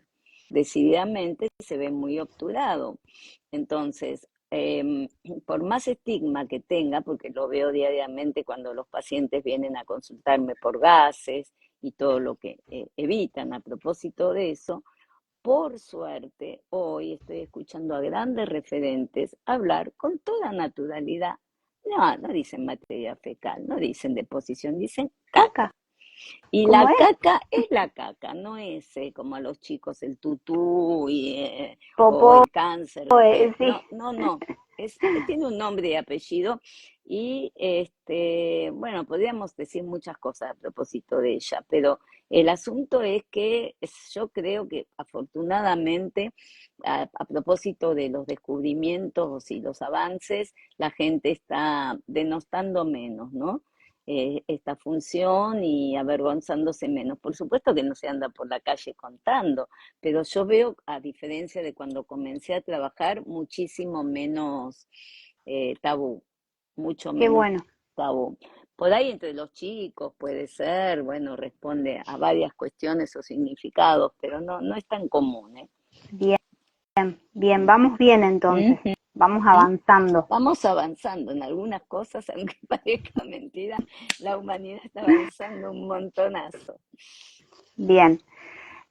Decididamente se ve muy obturado. Entonces, por más estigma que tenga, porque lo veo diariamente cuando los pacientes vienen a consultarme por gases y todo lo que evitan a propósito de eso, por suerte hoy estoy escuchando a grandes referentes hablar con toda naturalidad. No, no dicen materia fecal, no dicen deposición, dicen Caca, caca. Y ¿cómo la es? caca es la caca, no es como a los chicos el tutú o Popó, el cáncer, sí. no, no, no, tiene un nombre y apellido y bueno, podríamos decir muchas cosas a propósito de ella, pero el asunto es que yo creo que afortunadamente a propósito de los descubrimientos y los avances, la gente está denostando menos, ¿no? Esta función y avergonzándose menos. Por supuesto que no se anda por la calle contando, pero yo veo, a diferencia de cuando comencé a trabajar, muchísimo menos tabú, mucho Qué menos bueno. tabú. Por ahí entre los chicos puede ser, bueno, responde a varias cuestiones o significados, pero no, no es tan común, ¿eh? Bien, bien, vamos bien entonces. Ujú. Vamos avanzando. Vamos avanzando en algunas cosas, aunque parezca mentira, la humanidad está avanzando un montonazo. Bien.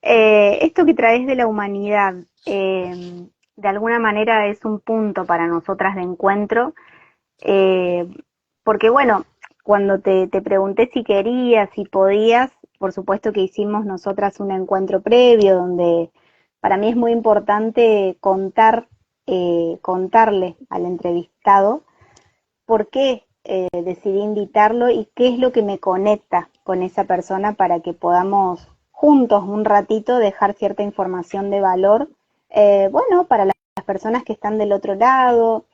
Esto que traes de la humanidad, de alguna manera es un punto para nosotras de encuentro, eh, porque bueno, cuando te pregunté si querías, si podías, por supuesto que hicimos nosotras un encuentro previo donde para mí es muy importante contarle al entrevistado por qué decidí invitarlo y qué es lo que me conecta con esa persona para que podamos juntos un ratito dejar cierta información de valor, bueno, para las personas que están del otro lado.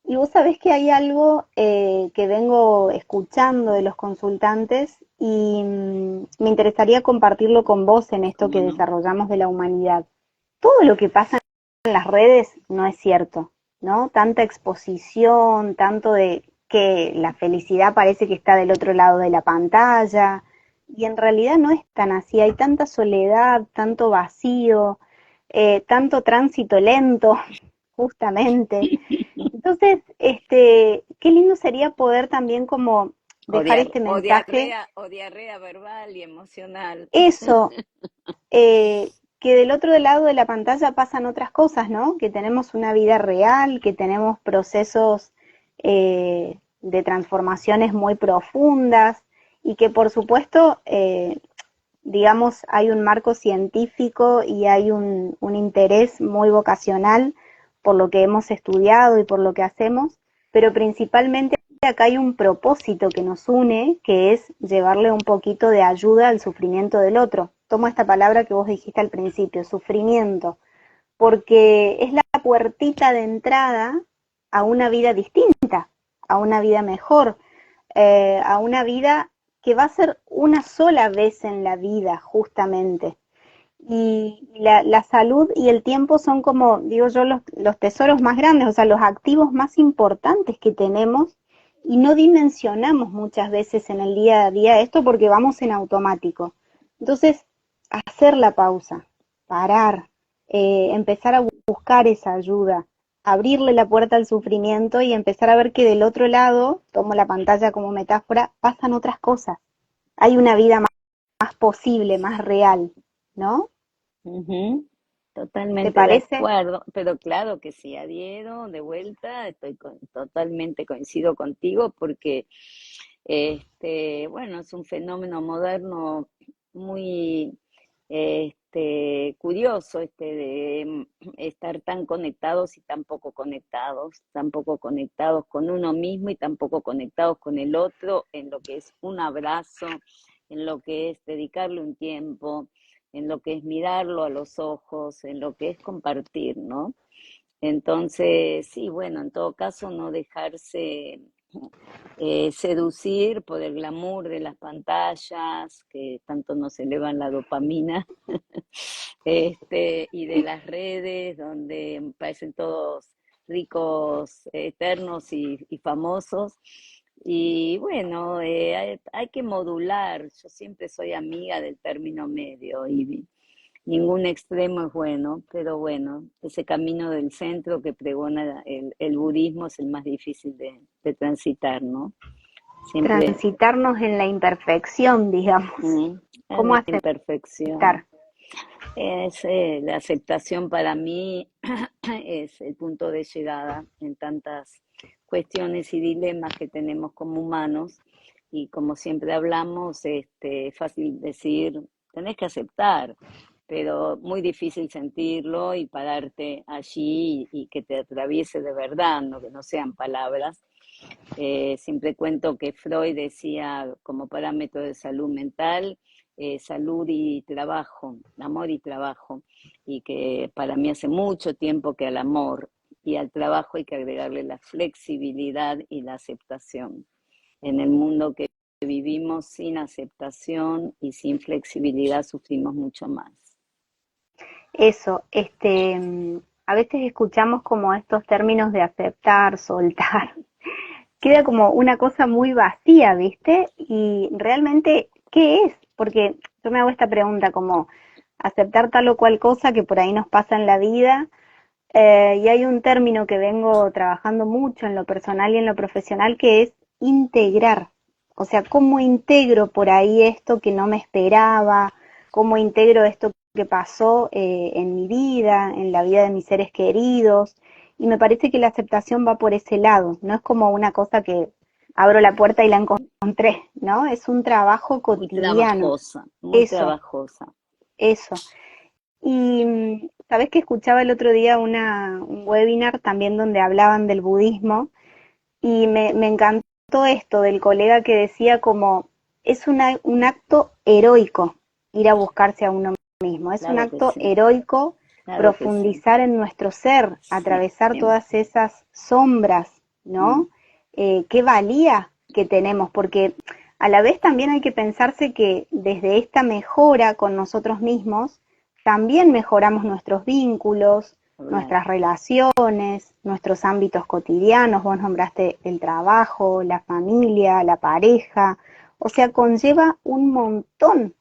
Y vos sabés que hay algo que vengo escuchando de los consultantes y me interesaría compartirlo con vos en esto que ¿Cómo no? desarrollamos de la humanidad. Todo lo que pasa en las redes no es cierto, ¿no? Tanta exposición, tanto de que la felicidad parece que está del otro lado de la pantalla, y en realidad no es tan así, hay tanta soledad, tanto vacío, tanto tránsito lento, justamente. Entonces, qué lindo sería poder también como dejar este mensaje, O diarrea verbal y emocional. eso, que del otro lado de la pantalla pasan otras cosas, ¿no? Que tenemos una vida real, que tenemos procesos de transformaciones muy profundas y que por supuesto, digamos, hay un marco científico y hay un interés muy vocacional por lo que hemos estudiado y por lo que hacemos, pero principalmente acá hay un propósito que nos une, que es llevarle un poquito de ayuda al sufrimiento del otro. Tomo esta palabra que vos dijiste al principio, sufrimiento, porque es la puertita de entrada a una vida distinta, a una vida mejor, a una vida que va a ser una sola vez en la vida, justamente. Y la salud y el tiempo son como, digo yo, los tesoros más grandes, o sea, los activos más importantes que tenemos y no dimensionamos muchas veces en el día a día esto porque vamos en automático. Entonces, hacer la pausa, parar, empezar a buscar esa ayuda, abrirle la puerta al sufrimiento y empezar a ver que del otro lado, tomo la pantalla como metáfora, pasan otras cosas. Hay una vida más posible, más real, ¿no? Ujú. ¿Te Totalmente de parece? acuerdo, pero claro que sí, adhiero de vuelta, totalmente coincido contigo porque bueno, es un fenómeno moderno muy curioso de estar tan conectados y tan poco conectados con uno mismo y tan poco conectados con el otro, en lo que es un abrazo, en lo que es dedicarle un tiempo, en lo que es mirarlo a los ojos, en lo que es compartir, ¿no? Entonces, sí, bueno, en todo caso, no dejarse seducir por el glamour de las pantallas, que tanto nos elevan la dopamina, y de las redes, donde parecen todos ricos, eternos y famosos. Y bueno, hay que modular. Yo siempre soy amiga del término medio y ningún extremo es bueno, pero bueno, ese camino del centro que pregona el budismo es el más difícil de transitar, ¿no? Siempre Transitarnos en la imperfección, digamos. en ¿Cómo la aceptar? imperfección. Es, la aceptación para mí es el punto de llegada en tantas cuestiones y dilemas que tenemos como humanos. Y como siempre hablamos, es fácil decir, tenés que aceptar, pero muy difícil sentirlo y pararte allí y que te atraviese de verdad, no que no sean palabras. Siempre cuento que Freud decía como parámetro de salud mental, salud y trabajo, amor y trabajo, y que para mí hace mucho tiempo que al amor y al trabajo hay que agregarle la flexibilidad y la aceptación. En el mundo que vivimos sin aceptación y sin flexibilidad sufrimos mucho más. Eso, a veces escuchamos como estos términos de aceptar, soltar. Queda como una cosa muy vacía, ¿viste? Y realmente, ¿qué es? Porque yo me hago esta pregunta como aceptar tal o cual cosa que por ahí nos pasa en la vida. Y hay un término que vengo trabajando mucho en lo personal y en lo profesional que es integrar. O sea, ¿cómo integro por ahí esto que no me esperaba? ¿Cómo integro esto que pasó en mi vida, en la vida de mis seres queridos? Y me parece que la aceptación va por ese lado. No es como una cosa que abro la puerta y la encontré, ¿no? Es un trabajo cotidiano. Muy Eso, trabajosa. eso. Y sabes que escuchaba el otro día un webinar también donde hablaban del budismo y me encantó esto del colega que decía como es un acto heroico ir a buscarse a uno mismo, es un Claro que acto sí, heroico claro que sí. profundizar en nuestro ser, Sí. atravesar todas esas sombras, Mm. ¿no? Qué valía que tenemos, porque a la vez también hay que pensarse que desde esta mejora con nosotros mismos, también mejoramos nuestros vínculos, Hablar. nuestras relaciones, nuestros ámbitos cotidianos, vos nombraste el trabajo, la familia, la pareja, o sea, conlleva un montón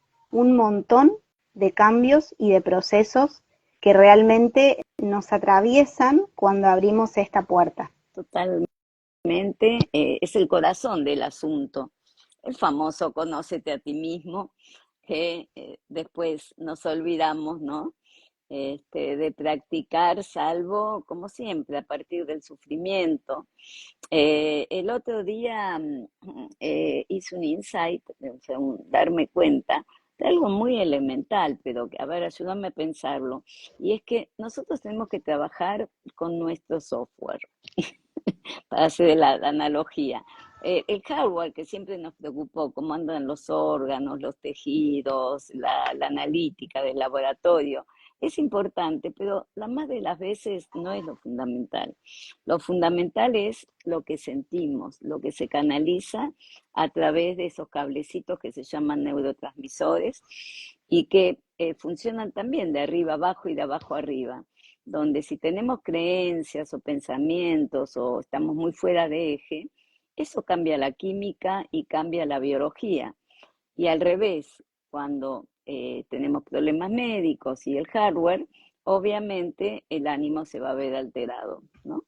de cambios y de procesos que realmente nos atraviesan cuando abrimos esta puerta. Totalmente, es el corazón del asunto. El famoso conócete a ti mismo, que después nos olvidamos, ¿no? De practicar, salvo, como siempre, a partir del sufrimiento. El otro día hice un insight, o sea, darme cuenta de algo muy elemental, pero que, a ver, ayúdame a pensarlo. Y es que nosotros tenemos que trabajar con nuestro software, para hacer la analogía. El hardware que siempre nos preocupó, cómo andan los órganos, los tejidos, la analítica del laboratorio, es importante, pero la más de las veces no es lo fundamental. Lo fundamental es lo que sentimos, lo que se canaliza a través de esos cablecitos que se llaman neurotransmisores y que funcionan también de arriba abajo y de abajo arriba, donde si tenemos creencias o pensamientos o estamos muy fuera de eje, eso cambia la química y cambia la biología. Y al revés, cuando tenemos problemas médicos y el hardware, obviamente el ánimo se va a ver alterado, ¿no?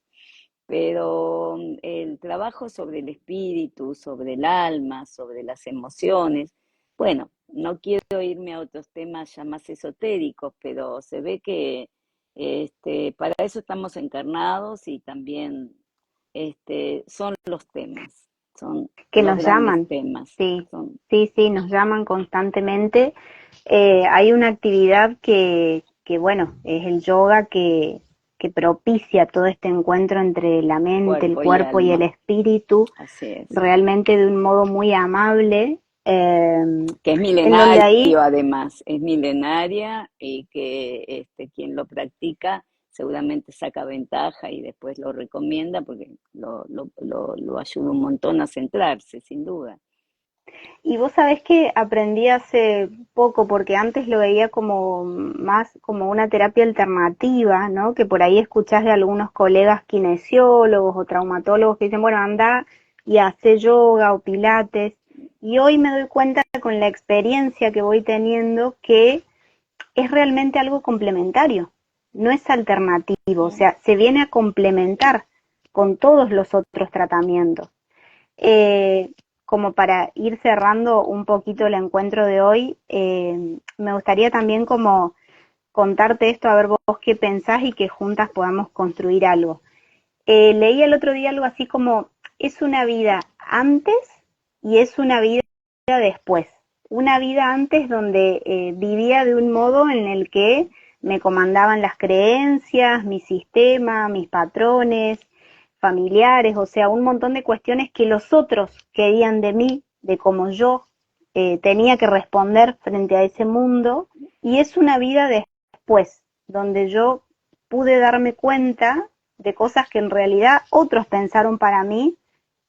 Pero el trabajo sobre el espíritu, sobre el alma, sobre las emociones, bueno, no quiero irme a otros temas ya más esotéricos, pero se ve que para eso estamos encarnados y también son los temas, son Que los nos grandes llaman, temas. sí, Son, sí, sí, nos llaman constantemente. Hay una actividad que, bueno, es el yoga que propicia todo este encuentro entre la mente, el cuerpo y cuerpo y el alma, espíritu, así es. realmente de un modo muy amable, Que es en donde ahí, milenario además, es milenaria y que quien lo practica seguramente saca ventaja y después lo recomienda porque lo ayuda un montón a centrarse, sin duda. y vos sabés que aprendí hace poco, porque antes lo veía como más como una terapia alternativa, ¿no? Que por ahí escuchás de algunos colegas kinesiólogos o traumatólogos que dicen, bueno, anda y hace yoga o pilates. Y hoy me doy cuenta con la experiencia que voy teniendo que es realmente algo complementario, no es alternativo, o sea, se viene a complementar con todos los otros tratamientos. Eh, Como para ir cerrando un poquito el encuentro de hoy, me gustaría también como contarte esto, a ver vos qué pensás y que juntas podamos construir algo. Leí el otro día algo así como, es una vida antes y es una vida después. Una vida antes donde vivía de un modo en el que me comandaban las creencias, mi sistema, mis patrones familiares, o sea, un montón de cuestiones que los otros querían de mí, de cómo yo tenía que responder frente a ese mundo. Y es una vida después, donde yo pude darme cuenta de cosas que en realidad otros pensaron para mí,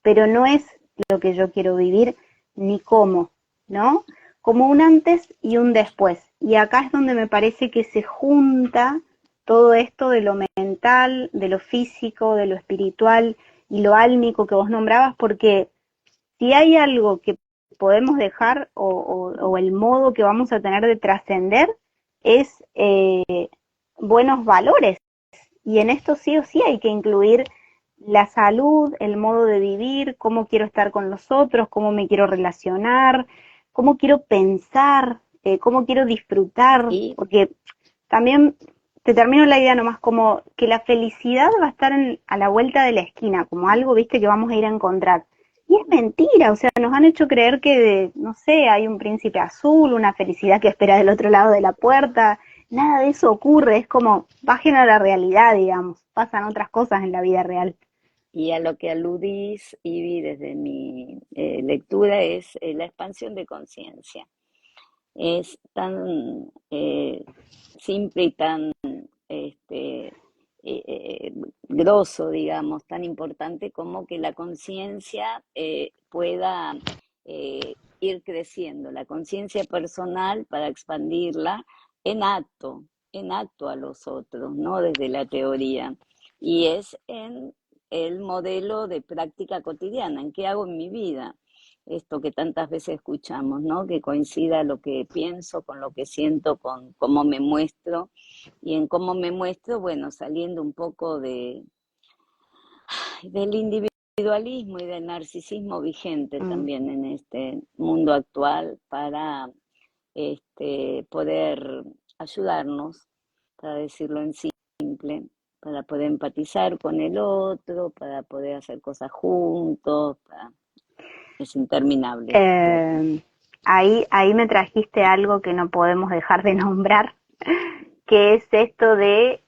pero no es lo que yo quiero vivir ni cómo, ¿no? Como un antes y un después. Y acá es donde me parece que se junta todo esto de lo mental, de lo físico, de lo espiritual y lo álmico que vos nombrabas, porque si hay algo que podemos dejar o el modo que vamos a tener de trascender es buenos valores, y en esto sí o sí hay que incluir la salud, el modo de vivir, cómo quiero estar con los otros, cómo me quiero relacionar, cómo quiero pensar, cómo quiero disfrutar, Y porque también te termino la idea nomás como que la felicidad va a estar a la vuelta de la esquina, como algo, viste, que vamos a ir a encontrar. Y es mentira, o sea, nos han hecho creer que, no sé, hay un príncipe azul, una felicidad que espera del otro lado de la puerta. Nada de eso ocurre, es como bajen a la realidad, digamos, pasan otras cosas en la vida real. Y a lo que aludís, Ivy, desde mi lectura, es la expansión de conciencia. Es tan simple y tan grosso, digamos, tan importante como que la conciencia pueda ir creciendo, la conciencia personal para expandirla en acto, en acto a los otros, no desde la teoría. Y es en el modelo de práctica cotidiana, en qué hago en mi vida, esto que tantas veces escuchamos, ¿no? Que coincida lo que pienso con lo que siento, con cómo me muestro. Y en cómo me muestro, bueno, saliendo un poco del individualismo y del narcisismo vigente Mm. también en este mundo actual para poder ayudarnos, para decirlo en simple, para poder empatizar con el otro, para poder hacer cosas juntos, es interminable. Eh, ahí me trajiste algo que no podemos dejar de nombrar, que es esto de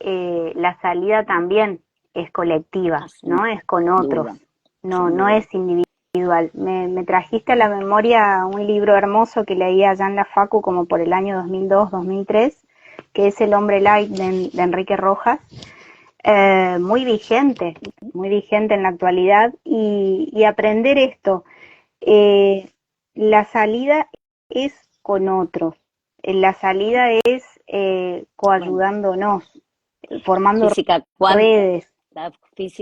la salida también es colectiva, Ah, sin ¿no? Es con otros, duda, sin no duda. es individual. Me trajiste a la memoria un libro hermoso que leí allá en la Facu como por el año 2002-2003, que es El hombre light de Enrique Rojas, muy vigente en la actualidad, y aprender esto. Eh, la salida es con otros, la salida es Bueno, coayudándonos, formando física cuántica, redes,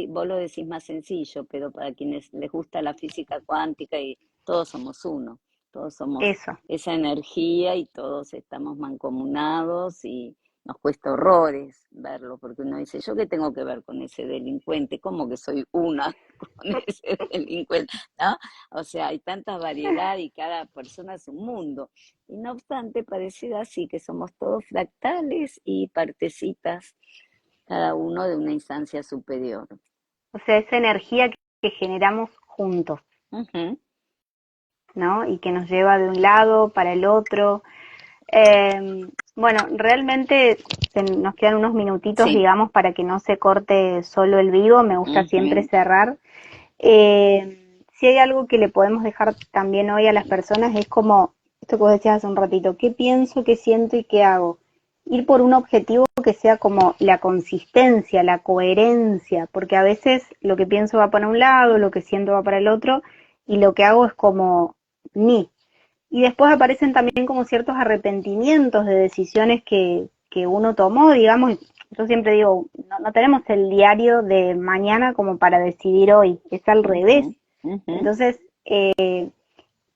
vos lo decís más sencillo, pero para quienes les gusta la física cuántica y todos somos uno, todos somos eso. esa energía y todos estamos mancomunados y nos cuesta horrores verlo, porque uno dice, ¿yo qué tengo que ver con ese delincuente? ¿Cómo que soy una con ese delincuente? ¿No? O sea, hay tanta variedad y cada persona es un mundo. Y no obstante, pareciera así que somos todos fractales y partecitas cada uno de una instancia superior. O sea, esa energía que generamos juntos, Ujú. ¿no? Y que nos lleva de un lado para el otro. Bueno, realmente nos quedan unos minutitos, Sí. digamos, para que no se corte solo el vivo. Me gusta siempre Ujú. cerrar. Si hay algo que le podemos dejar también hoy a las personas es como esto que vos decías hace un ratito, ¿qué pienso, qué siento y qué hago? Ir por un objetivo que sea como la consistencia, la coherencia, porque a veces lo que pienso va para un lado, lo que siento va para el otro, y lo que hago es como ni. Y después aparecen también como ciertos arrepentimientos de decisiones que uno tomó, digamos. Yo siempre digo, no tenemos el diario de mañana como para decidir hoy, es al revés. Ujú. Ujú. Entonces,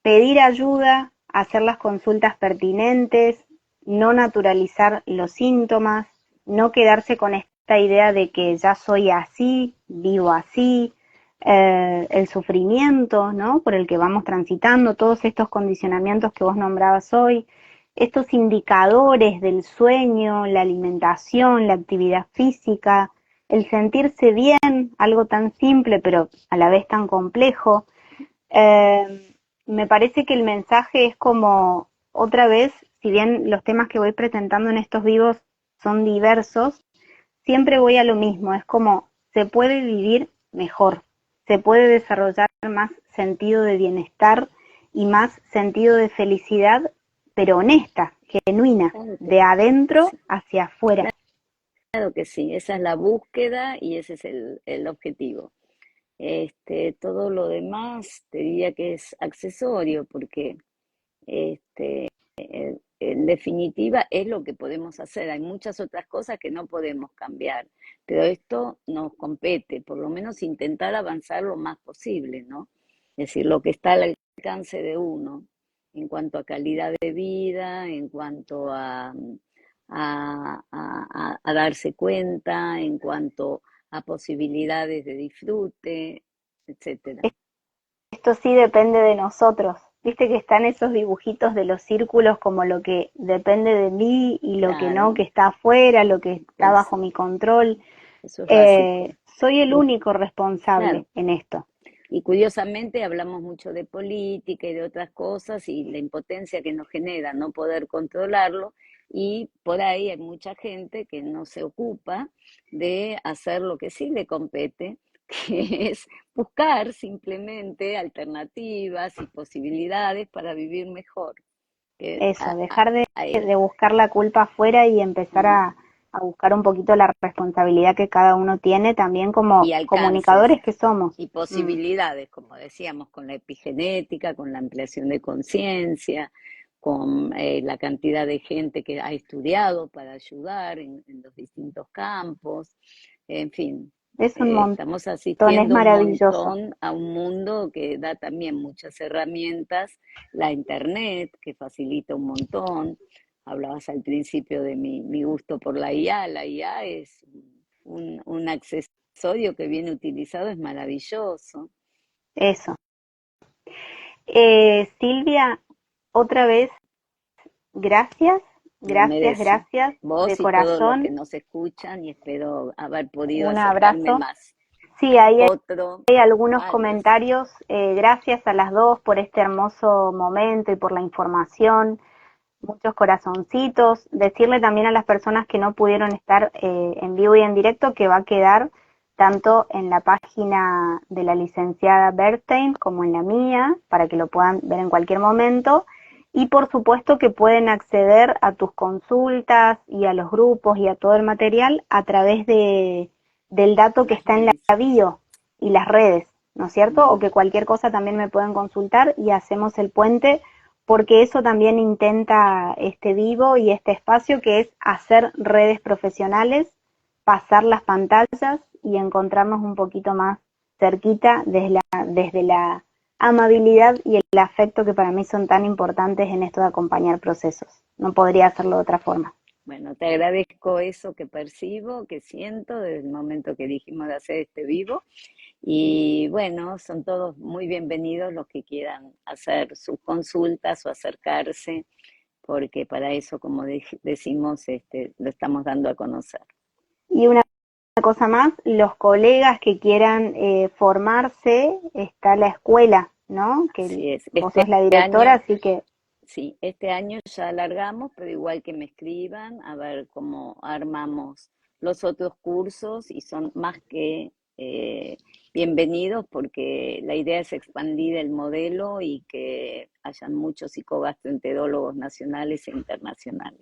pedir ayuda, hacer las consultas pertinentes, no naturalizar los síntomas, no quedarse con esta idea de que ya soy así, vivo así, el sufrimiento, ¿no? Por el que vamos transitando, todos estos condicionamientos que vos nombrabas hoy, estos indicadores del sueño, la alimentación, la actividad física, el sentirse bien, algo tan simple pero a la vez tan complejo. Me parece que el mensaje es como, otra vez, si bien los temas que voy presentando en estos vivos son diversos, siempre voy a lo mismo, es como se puede vivir mejor, se puede desarrollar más sentido de bienestar y más sentido de felicidad, pero honesta, genuina, Claro que de adentro sí. hacia afuera. Claro que sí. Esa es la búsqueda y ese es el objetivo. Todo lo demás te diría que es accesorio porque este, en definitiva es lo que podemos hacer. Hay muchas otras cosas que no podemos cambiar, pero esto nos compete, por lo menos intentar avanzar lo más posible, ¿no? Es decir, lo que está al alcance de uno en cuanto a calidad de vida, en cuanto a darse cuenta, en cuanto a posibilidades de disfrute, etcétera. Esto sí depende de nosotros. Viste que están esos dibujitos de los círculos como lo que depende de mí y lo que no, que Claro, está afuera, lo que está es, bajo mi control. eso es básico. Soy el Bus- único claro, responsable en esto. y curiosamente hablamos mucho de política y de otras cosas y la impotencia que nos genera no poder controlarlo y por ahí hay mucha gente que no se ocupa de hacer lo que sí le compete, que es buscar simplemente alternativas y posibilidades para vivir mejor. Que Eso, dejar a de buscar la culpa afuera y empezar mm, a buscar un poquito la responsabilidad que cada uno tiene también y como alcances comunicadores que somos. y Mm, posibilidades, como decíamos, con la epigenética, con la ampliación de conciencia, con la cantidad de gente que ha estudiado para ayudar en los distintos campos, en fin, es un montón, estamos es asistiendo un maravilloso. montón a un mundo que da también muchas herramientas, la internet que facilita un montón. Hablabas al principio de mi gusto por la IA es un accesorio que viene utilizado, es maravilloso. Eso. Silvia, otra vez, gracias, Lo gracias, merece. gracias de Vos y todos los que corazón. nos escuchan y espero haber podido Un acercarme abrazo. más. Sí, ahí otro, hay algunos varios. comentarios. Gracias a las dos por este hermoso momento y por la información. Muchos corazoncitos. Decirle también a las personas que no pudieron estar en vivo y en directo que va a quedar tanto en la página de la licenciada Bernstein como en la mía, para que lo puedan ver en cualquier momento. Y por supuesto que pueden acceder a tus consultas y a los grupos y a todo el material a través del dato que Las está en la redes. bio y las redes, ¿no es cierto? O Mm. que cualquier cosa también me pueden consultar y hacemos el puente, porque eso también intenta este vivo y este espacio, que es hacer redes profesionales, pasar las pantallas y encontrarnos un poquito más cerquita desde la amabilidad y el afecto que para mí son tan importantes en esto de acompañar procesos. No podría hacerlo de otra forma. Bueno, te agradezco eso que percibo, que siento desde el momento que dijimos de hacer este vivo. Y bueno, son todos muy bienvenidos los que quieran hacer sus consultas o acercarse, porque para eso, como decimos, lo estamos dando a conocer. Y una cosa más, los colegas que quieran formarse, está la escuela, ¿no? Que Así es. vos sos la directora, Año, así que sí, este año ya alargamos, pero igual que me escriban, a ver cómo armamos los otros cursos y son más que bienvenidos porque la idea es expandir el modelo y que hayan muchos psicogastroenterólogos nacionales e internacionales.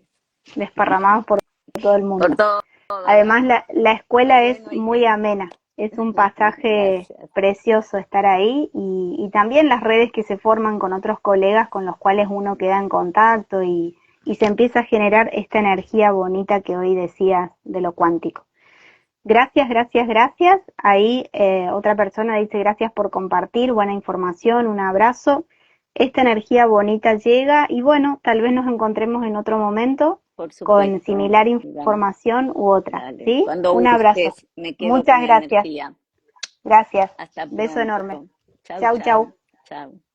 desparramados por todo el Por mundo. todo Además, lado. la Está escuela es bueno y muy que... amena, es un pasaje Gracias. precioso estar ahí y también las redes que se forman con otros colegas con los cuales uno queda en contacto y se empieza a generar esta energía bonita que hoy decías de lo cuántico. Gracias, gracias, gracias. Ahí otra persona dice gracias por compartir, buena información, un abrazo. Esta energía bonita llega y bueno, tal vez nos encontremos en otro momento Por con supuesto, similar Iván. información u otra, Dale. ¿sí? Cuando Un abrazo. gustes, me quedo con Muchas la gracias. energía. Gracias. Hasta Beso enorme. pronto. Chau, Chau, chau. chau. Chau.